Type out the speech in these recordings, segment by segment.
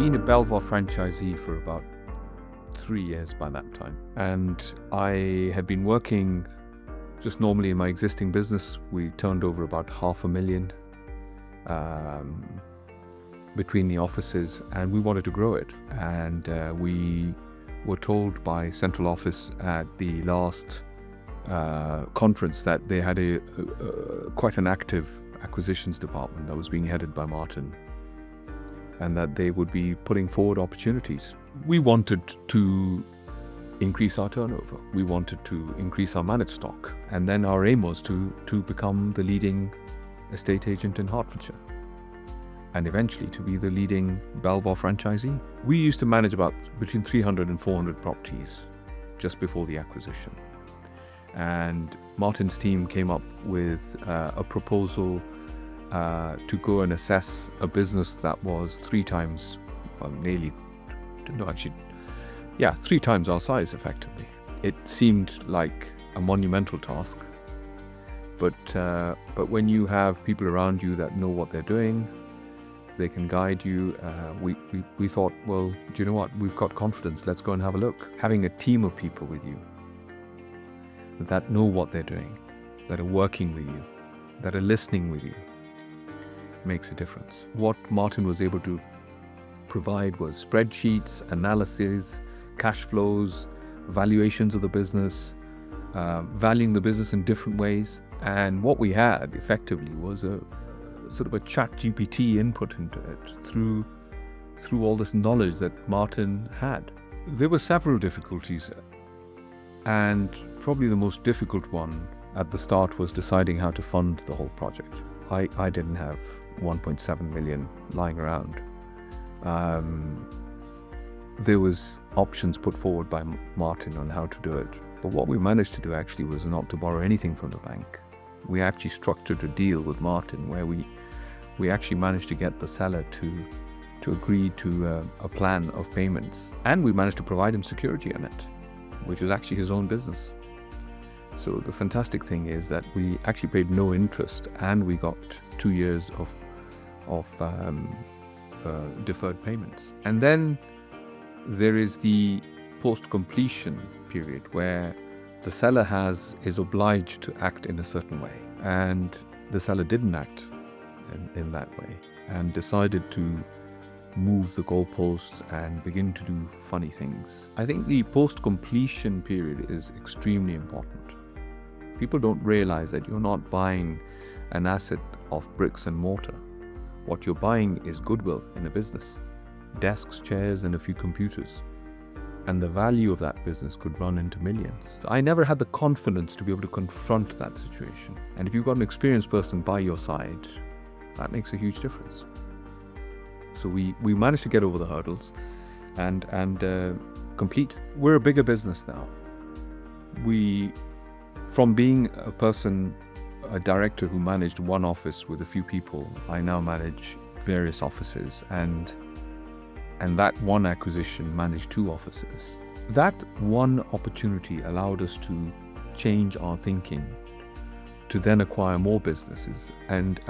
been a Bellevar franchisee for about 3 years by that time. And I had been working just normally in my existing business. We turned over about $500,000 between the offices, and we wanted to grow it. And we were told by central office at the last conference that they had quite an active acquisitions department that was being headed by Martin, and that they would be putting forward opportunities. We wanted to increase our turnover. We wanted to increase our managed stock. And then our aim was to become the leading estate agent in Hertfordshire, and eventually to be the leading Bellevar franchisee. We used to manage about between 300 and 400 properties just before the acquisition. And Martin's team came up with a proposal to go and assess a business that was 3 times, well, nearly, no, actually, yeah, 3 times our size, effectively. It seemed like a monumental task, but when you have people around you that know what they're doing, they can guide you. We thought, well, do you know what? We've got confidence. Let's go and have a look. Having a team of people with you that know what they're doing, that are working with you, that are listening with you, makes a difference. What Martin was able to provide was spreadsheets, analysis, cash flows, valuations of the business, valuing the business in different ways. And what we had effectively was a sort of a chat GPT input into it through all this knowledge that Martin had. There were several difficulties, and probably the most difficult one at the start was deciding how to fund the whole project. I didn't have 1.7 million lying around. There was options put forward by Martin on how to do it, but what we managed to do actually was not to borrow anything from the bank. We actually structured a deal with Martin where we actually managed to get the seller to agree to a plan of payments, and we managed to provide him security on it, which was actually his own business. So the fantastic thing is that we actually paid no interest, and we got 2 years of deferred payments. And then there is the post-completion period where the seller is obliged to act in a certain way, and the seller didn't act in that way and decided to move the goalposts and begin to do funny things. I think the post-completion period is extremely important. People don't realize that you're not buying an asset of bricks and mortar. What you're buying is goodwill in a business, desks, chairs, and a few computers. And the value of that business could run into millions. So I never had the confidence to be able to confront that situation. And if you've got an experienced person by your side, that makes a huge difference. So we managed to get over the hurdles and complete. We're a bigger business now. From being a director who managed one office with a few people, I now manage various offices, and that one acquisition managed 2 offices. That one opportunity allowed us to change our thinking, to then acquire more businesses, and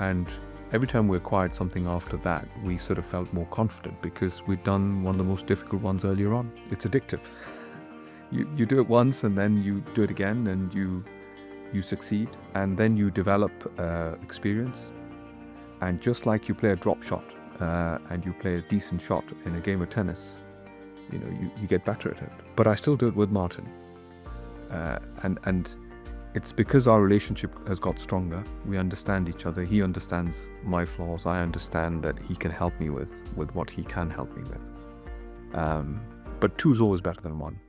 every time we acquired something after that, we sort of felt more confident because we'd done one of the most difficult ones earlier on. It's addictive. You do it once, and then you do it again, and you succeed, and then you develop experience. And just like you play a drop shot and you play a decent shot in a game of tennis, you get better at it. But I still do it with Martin, and it's because our relationship has got stronger. We understand each other. He understands my flaws. I understand that he can help me with what he can help me with. But 2 is always better than 1.